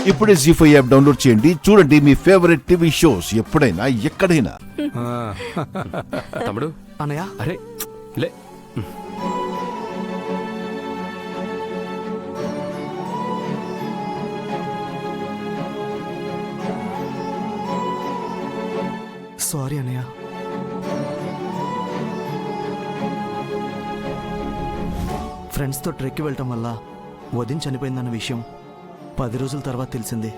ఇప్పుడే జీ5 app download చేయండి. చూడండి మీ ఫేవరెట్ టీవీ షోస్ ఎప్పుడైనా ఎక్కడైనా. తమ్ముడు అన్నయ్య అరే లే. సారీ అన్నయ్య. ఫ్రెండ్స్తో ట్రెక్కి వెళ్ళటం వల్ల వదిన చనిపోయిందన్న విషయం 10 రోజుల తర్వాత తెలిసింది.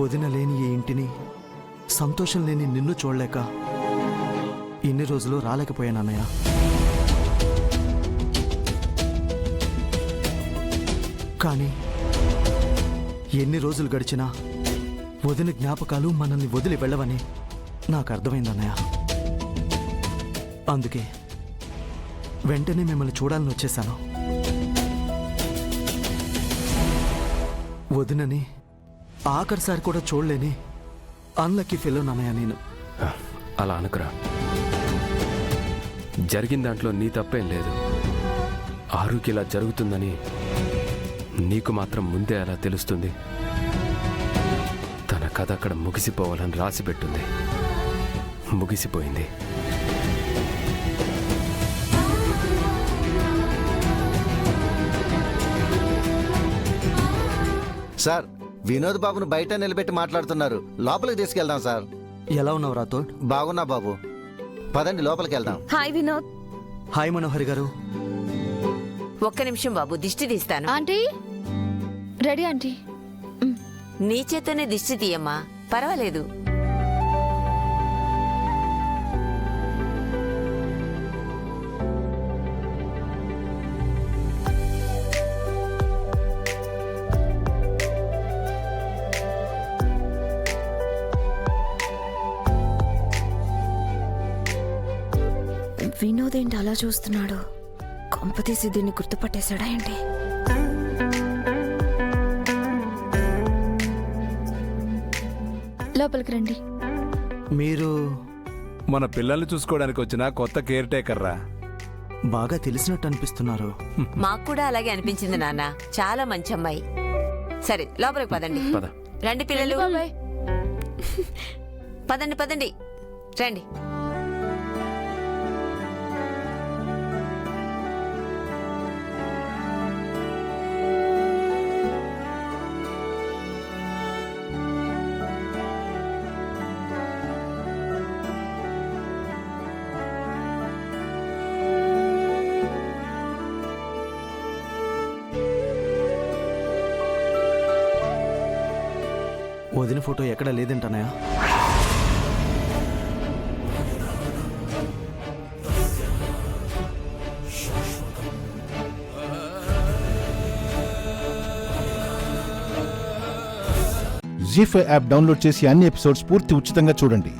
వదిన లేని ఈ ఇంటిని, సంతోషం లేని నిన్ను చూడలేక ఇన్ని రోజులు రాలేకపోయాను అన్నయ్య. కానీ ఎన్ని రోజులు గడిచినా వదిన జ్ఞాపకాలు మనల్ని వదిలి వెళ్ళవని నాకు అర్థమైందన్నయ్య. అందుకే వెంటనే మిమ్మల్ని చూడాలని వచ్చేసాను. వదినని ఆఖరిసారి కూడా చూడలేని అన్లక్కీ ఫెలో నాన్నయ్య నేను. అలా అనుకురా. జరిగిన దాంట్లో నీ తప్పేం లేదు. ఆరుకి ఇలా జరుగుతుందని నీకు మాత్రం ముందే అలా తెలుస్తుంది. తన కథ అక్కడ ముగిసిపోవాలని రాసి పెట్టుంది. ముగిసిపోయింది. సార్, వినోద్ బాబును బయట నిలబెట్టి మాట్లాడుతున్నారు. లోపలికి తీసుకెళ్దాం సార్. ఎలా ఉన్నావు రాథోడ్? బాగున్నా బాబు, పదండి లోపలికి వెళ్దాం. హాయ్ వినోద్. హాయ్ మనోహరి గారు. ఒక్క నిమిషం బాబు, దిష్టి తీస్తాను. Aunty ready aunty. నీ చేతనే దిష్టి తీయమ్మా, పర్వాలేదు. వినోద్ ఏంటి అలా చూస్తున్నాడు? కొంపతీసి దీన్ని గుర్తుపట్టేశాడా ఏంటి? లోపలికి రండి. మీరు మన పిల్లల్ని చూసుకోవడానికి వచ్చిన కొత్త కేర్ టేకర్ రా. బాగా తెలిసినట్టు అనిపిస్తున్నారు. మాకు కూడా అలాగే అనిపించింది నాన్న. చాలా మంచి అమ్మాయి. సరే లోపలికి పదండి. పద. రండి పిల్లలు. పదండి పదండి రండి. వదిన ఫోటో ఎక్కడ లేదంటనయా? జీ5 యాప్ డౌన్లోడ్ చేసి అన్ని ఎపిసోడ్స్ పూర్తి ఉచితంగా చూడండి.